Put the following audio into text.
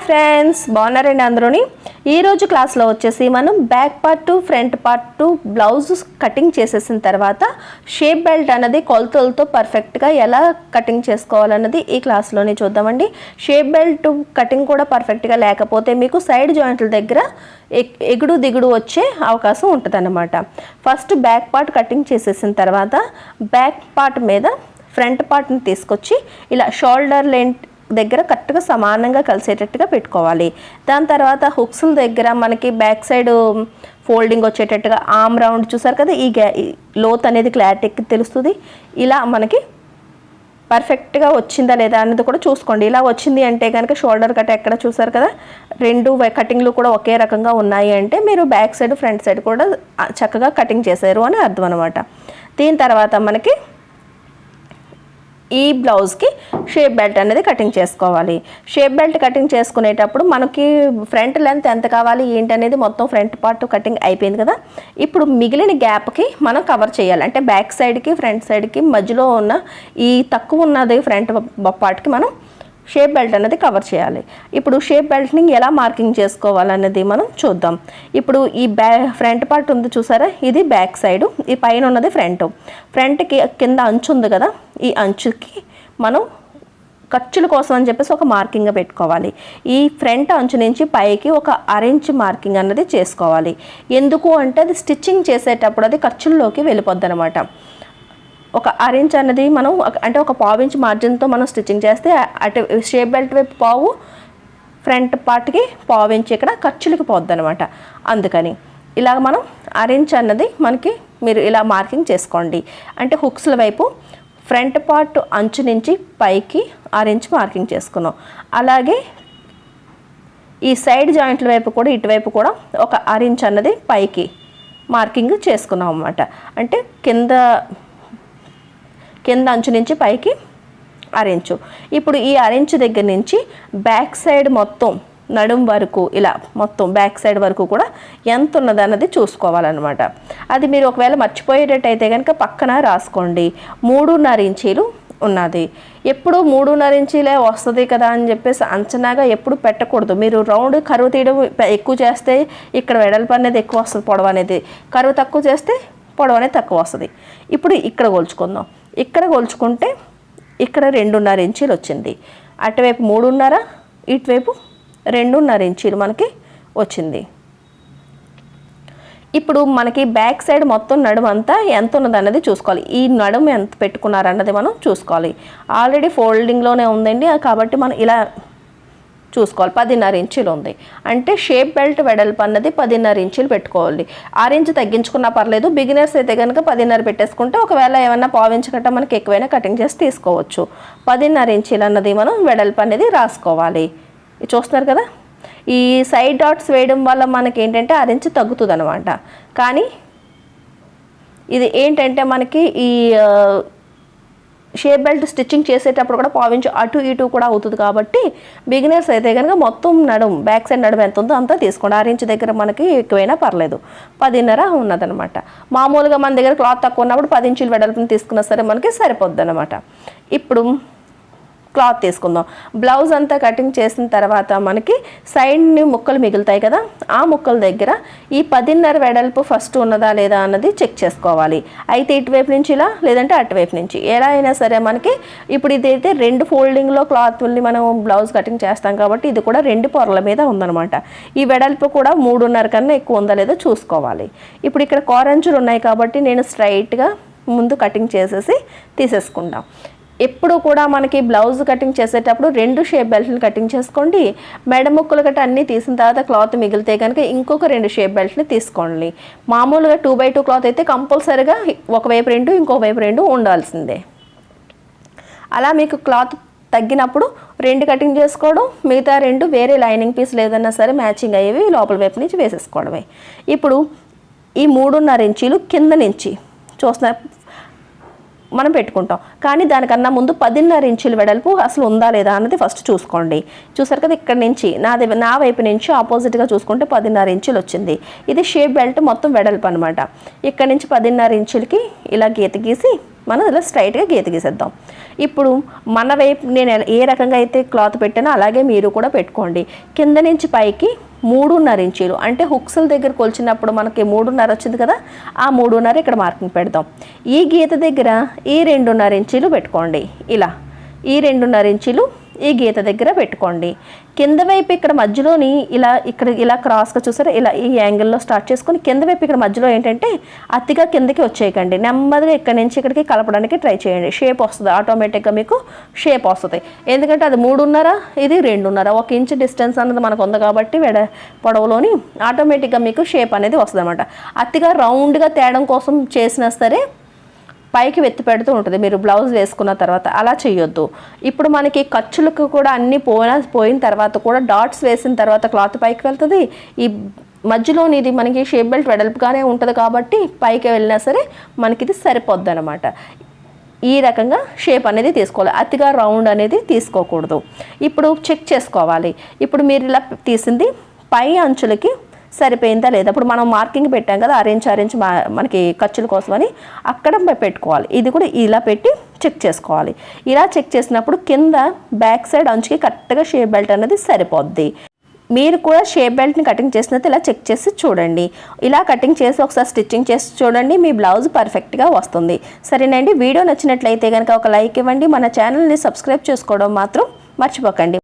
Friends, బాగున్నారండి అందరూని. ఈరోజు క్లాస్లో వచ్చేసి మనం back part to front part to blouse cutting చేసేసిన తర్వాత షేప్ బెల్ట్ అనేది కొలతలతో పర్ఫెక్ట్గా ఎలా కటింగ్ చేసుకోవాలన్నది ఈ క్లాస్లోనే చూద్దామండి. షేప్ బెల్ట్ కటింగ్ కూడా పర్ఫెక్ట్గా లేకపోతే మీకు సైడ్ జాయింట్ల దగ్గర ఎగుడు దిగుడు వచ్చే అవకాశం ఉంటుందన్నమాట. ఫస్ట్ బ్యాక్ పార్ట్ కటింగ్ చేసేసిన తర్వాత బ్యాక్ పార్ట్ మీద ఫ్రంట్ పార్ట్ని తీసుకొచ్చి ఇలా షోల్డర్ లెంత్ దగ్గర కరెక్ట్గా సమానంగా కలిసేటట్టుగా పెట్టుకోవాలి. దాని తర్వాత హుక్స్ల దగ్గర మనకి బ్యాక్ సైడ్ ఫోల్డింగ్ వచ్చేటట్టుగా ఆర్మ్ రౌండ్ చూసారు కదా, ఈ లోత్ అనేది క్లారిటీకి తెలుస్తుంది. ఇలా మనకి పర్ఫెక్ట్గా వచ్చిందా లేదా అనేది కూడా చూసుకోండి. ఇలా వచ్చింది అంటే కనుక షోల్డర్ కట్ ఎక్కడ చూసారు కదా, రెండు కటింగ్లు కూడా ఒకే రకంగా ఉన్నాయి అంటే మీరు బ్యాక్ సైడ్ ఫ్రంట్ సైడ్ కూడా చక్కగా కటింగ్ చేశారు అని అర్థం అనమాట. దీని తర్వాత మనకి ఈ బ్లౌజ్కి షేప్ బెల్ట్ అనేది కటింగ్ చేసుకోవాలి. షేప్ బెల్ట్ కటింగ్ చేసుకునేటప్పుడు మనకి ఫ్రంట్ లెంత్ ఎంత కావాలి ఏంటి అనేది మొత్తం ఫ్రంట్ పార్ట్ కటింగ్ అయిపోయింది కదా. ఇప్పుడు మిగిలిన గ్యాప్కి మనం కవర్ చేయాలి. అంటే బ్యాక్ సైడ్కి ఫ్రంట్ సైడ్కి మధ్యలో ఉన్న ఈ తక్కువ ఉన్నది ఫ్రంట్ పార్ట్కి మనం షేప్ బెల్ట్ అనేది కవర్ చేయాలి. ఇప్పుడు షేప్ బెల్ట్ని ఎలా మార్కింగ్ చేసుకోవాలన్నది మనం చూద్దాం. ఇప్పుడు ఈ ఫ్రంట్ పార్ట్ ఉంది చూసారా, ఇది బ్యాక్ సైడు, ఈ పైన ఉన్నది ఫ్రంట్కి కింద అంచు ఉంది కదా, ఈ అంచుకి మనం ఖర్చుల కోసం అని చెప్పేసి ఒక మార్కింగ్ పెట్టుకోవాలి. ఈ ఫ్రంట్ అంచు నుంచి పైకి ఒక అరెంజ్ మార్కింగ్ అన్నది చేసుకోవాలి. ఎందుకు అంటే అది స్టిచ్చింగ్ చేసేటప్పుడు అది ఖర్చుల్లోకి వెళ్ళిపోద్ది అనమాట. ఒక అరెంజ్ అన్నది మనం అంటే ఒక పావించ్ మార్జిన్తో మనం స్టిచ్చింగ్ చేస్తే అటు షేప్ బెల్ట్ వైపు పావు, ఫ్రంట్ పార్ట్కి పావించి ఇక్కడ ఖర్చులకి పోద్ది అనమాట. అందుకని ఇలా మనం అరెంజ్ అన్నది మనకి మీరు ఇలా మార్కింగ్ చేసుకోండి. అంటే హుక్స్ల వైపు ఫ్రంట్ పార్ట్ అంచు నుంచి పైకి అరెంజ్ మార్కింగ్ చేసుకున్నాం. అలాగే ఈ సైడ్ జాయింట్ల వైపు కూడా ఇటువైపు కూడా ఒక అరెంజ్ అన్నది పైకి మార్కింగ్ చేసుకున్నాం అన్నమాట. అంటే కింద అంచు నుంచి పైకి అరెంచు. ఇప్పుడు ఈ అరెంచు దగ్గర నుంచి బ్యాక్ సైడ్ మొత్తం నడుం వరకు ఇలా మొత్తం బ్యాక్ సైడ్ వరకు కూడా ఎంత ఉన్నది అన్నది చూసుకోవాలన్నమాట. అది మీరు ఒకవేళ మర్చిపోయేటట్టయితే కనుక పక్కన రాసుకోండి. 3.5 ఇంచీలు ఉన్నది. ఎప్పుడు 3.5 ఇంచీలే వస్తుంది కదా అని చెప్పేసి అంచనాగా ఎప్పుడు పెట్టకూడదు. మీరు రౌండ్ కరువు తీయడం ఎక్కువ చేస్తే ఇక్కడ వెడల్పు అనేది ఎక్కువ వస్తుంది, పొడవు అనేది. కరువు తక్కువ చేస్తే పొడవు అనేది తక్కువ వస్తుంది. ఇప్పుడు ఇక్కడ కొలుచుకుందాం. ఇక్కడ కొలుచుకుంటే ఇక్కడ 2.5 ఇంచీలు వచ్చింది. అటువైపు 3.5, ఇటువైపు 2.5 ఇంచీలు మనకి వచ్చింది. ఇప్పుడు మనకి బ్యాక్ సైడ్ మొత్తం నడుము అంతా ఎంత ఉన్నది అన్నది చూసుకోవాలి. ఈ నడుము ఎంత పెట్టుకున్నారన్నది మనం చూసుకోవాలి. ఆల్రెడీ ఫోల్డింగ్లోనే ఉందండి కాబట్టి మనం ఇలా చూసుకోవాలి. 10.5 ఇంచీలు ఉంది అంటే షేప్ బెల్ట్ వెడల్పు అన్నది 10.5 ఇంచీలు పెట్టుకోవాలి. 6 ఇంచు తగ్గించుకున్నా పర్లేదు. బిగినర్స్ అయితే కనుక 10.5 పెట్టేసుకుంటే ఒకవేళ ఏమన్నా పావించి కట్ట మనకి ఎక్కువైనా కటింగ్ చేసి తీసుకోవచ్చు. 10.5 ఇంచీలు అన్నది మనం వెడల్పు అనేది రాసుకోవాలి. చూస్తున్నారు కదా, ఈ సైడ్ డాట్స్ వేయడం వల్ల మనకి ఏంటంటే 6 ఇంచు తగ్గుతుంది అనమాట. కానీ ఇది ఏంటంటే మనకి ఈ షేప్ బెల్ట్ స్టిచ్చింగ్ చేసేటప్పుడు కూడా పావించు అటు ఇటు కూడా అవుతుంది. కాబట్టి బిగినర్స్ అయితే కనుక మొత్తం నడుము బ్యాక్ సైడ్ నడుము ఎంత ఉందో అంతా తీసుకోండి. 6 ఇంచు దగ్గర మనకి ఎక్కువైనా పర్లేదు. 10.5 ఉన్నదనమాట. మామూలుగా మన దగ్గర క్లాత్ తక్కువ ఉన్నప్పుడు 10 ఇంచులు వెడల్పుని తీసుకున్నా సరే మనకి సరిపోద్ది అనమాట. ఇప్పుడు క్లాత్ తీసుకుందాం. బ్లౌజ్ అంతా కటింగ్ చేసిన తర్వాత మనకి సైడ్ని ముక్కలు మిగులుతాయి కదా, ఆ ముక్కల దగ్గర ఈ 10.5 వెడల్పు ఫస్ట్ ఉన్నదా లేదా అన్నది చెక్ చేసుకోవాలి. అయితే ఇటువైపు నుంచి ఇలా, లేదంటే అటువైపు నుంచి ఎలా అయినా సరే మనకి ఇప్పుడు ఇదైతే 2 ఫోల్డింగ్లో క్లాత్ని మనం బ్లౌజ్ కటింగ్ చేస్తాం కాబట్టి ఇది కూడా 2 పొరల మీద ఉందన్నమాట. ఈ వెడల్పు కూడా 3.5 కన్నా ఎక్కువ ఉందా లేదో చూసుకోవాలి. ఇప్పుడు ఇక్కడ కోరంచులు ఉన్నాయి కాబట్టి నేను స్ట్రైట్గా ముందు కటింగ్ చేసేసి తీసేసుకుంటాం. ఎప్పుడు కూడా మనకి బ్లౌజ్ కటింగ్ చేసేటప్పుడు 2 షేప్ బెల్ట్ని కటింగ్ చేసుకోండి. మెడ ముక్కలు గట్ట అన్నీ తీసిన తర్వాత క్లాత్ మిగిలితే కనుక ఇంకొక 2 షేప్ బెల్ట్ని తీసుకోండి. మామూలుగా 2x2 క్లాత్ అయితే కంపల్సరీగా ఒకవైపు 2 ఇంకోవైపు 2 ఉండాల్సిందే. అలా మీకు క్లాత్ తగ్గినప్పుడు 2 కటింగ్ చేసుకోవడం, మిగతా 2 వేరే లైనింగ్ పీస్ లేదన్నా సరే మ్యాచింగ్ అయ్యేవి లోపల వైపు నుంచి వేసేసుకోవడమే. ఇప్పుడు ఈ 3.5 ఇంచీలు కింద నుంచి చూస్తున్నారు మనం పెట్టుకుంటాం. కానీ దానికన్నా ముందు 10.5 ఇంచుల వెడల్పు అసలు ఉందా లేదా అన్నది ఫస్ట్ చూసుకోండి. చూసారు కదా, ఇక్కడ నుంచి నా వైపు నుంచి ఆపోజిట్గా చూసుకుంటే 10.5 ఇంచులు వచ్చింది. ఇది షేప్ బెల్ట్ మొత్తం వెడల్పు అనమాట. ఇక్కడ నుంచి 10.5 ఇంచులకి ఇలా గీత గీసి మనం ఇలా స్ట్రైట్గా గీత గీసేద్దాం. ఇప్పుడు మన వైపు నేను ఏ రకంగా అయితే క్లాత్ పెట్టానో అలాగే మీరు కూడా పెట్టుకోండి. కింద నుంచి పైకి 3.5 ఇంచీలు అంటే హుక్స్ల దగ్గర కొలిచినప్పుడు మనకి 3.5 వచ్చింది కదా, ఆ 3.5 ఇక్కడ మార్కింగ్ పెడదాం. ఈ గీత దగ్గర ఈ 2.5 ఇంచీలు పెట్టుకోండి. ఇలా ఈ 2.5 ఇంచీలు ఈ గీత దగ్గర పెట్టుకోండి. కింద వైపు ఇక్కడ మధ్యలోని ఇక్కడ ఇలా క్రాస్గా చూసారా, ఇలా ఈ యాంగిల్లో స్టార్ట్ చేసుకొని కింద వైపు ఇక్కడ మధ్యలో ఏంటంటే అతిగా కిందకి వచ్చేయకండి. నెమ్మదిగా ఇక్కడ నుంచి ఇక్కడికి కలపడానికి ట్రై చేయండి. షేప్ వస్తుంది, ఆటోమేటిక్గా మీకు షేప్ వస్తుంది. ఎందుకంటే అది 3.5, ఇది 2.5, 1 ఇంచ్ డిస్టెన్స్ అన్నది మనకు ఉంది కాబట్టి పొడవులోని ఆటోమేటిక్గా మీకు షేప్ అనేది వస్తుంది అనమాట. అతిగా రౌండ్గా తేడం కోసం చేసినా సరే పైకి వెత్తి పెడుతూ ఉంటుంది మీరు బ్లౌజ్ వేసుకున్న తర్వాత. అలా చేయొద్దు. ఇప్పుడు మనకి ఖర్చులకు కూడా అన్నీ పోయిన తర్వాత కూడా డాట్స్ వేసిన తర్వాత క్లాత్ పైకి వెళ్తుంది. ఈ మధ్యలోని ఇది మనకి షేప్ బెల్ట్ వెడల్పుగానే ఉంటుంది కాబట్టి పైకి వెళ్ళినా సరే మనకి ఇది సరిపోద్ది అనమాట. ఈ రకంగా షేప్ అనేది తీసుకోవాలి, అతిగా రౌండ్ అనేది తీసుకోకూడదు. ఇప్పుడు చెక్ చేసుకోవాలి. ఇప్పుడు మీరు ఇలా తీసింది పై అంచులకి సరిపోయిందా లేదా. ఇప్పుడు మనం మార్కింగ్ పెట్టాం కదా, అరేంజ్ మనకి ఖర్చుల కోసమని అక్కడ పెట్టుకోవాలి. ఇది కూడా ఇలా పెట్టి చెక్ చేసుకోవాలి. ఇలా చెక్ చేసినప్పుడు కింద బ్యాక్ సైడ్ అంచుకి కరెక్ట్గా షేప్ బెల్ట్ అనేది సరిపోద్ది. మీరు కూడా షేప్ బెల్ట్ని కటింగ్ చేసినట్టు ఇలా చెక్ చేసి చూడండి. ఇలా కటింగ్ చేసి ఒకసారి స్టిచ్చింగ్ చేసి చూడండి, మీ బ్లౌజ్ పర్ఫెక్ట్గా వస్తుంది. సరేనండి, వీడియో నచ్చినట్లయితే కనుక ఒక లైక్ ఇవ్వండి. మన ఛానల్ని సబ్స్క్రైబ్ చేసుకోవడం మాత్రం మర్చిపోకండి.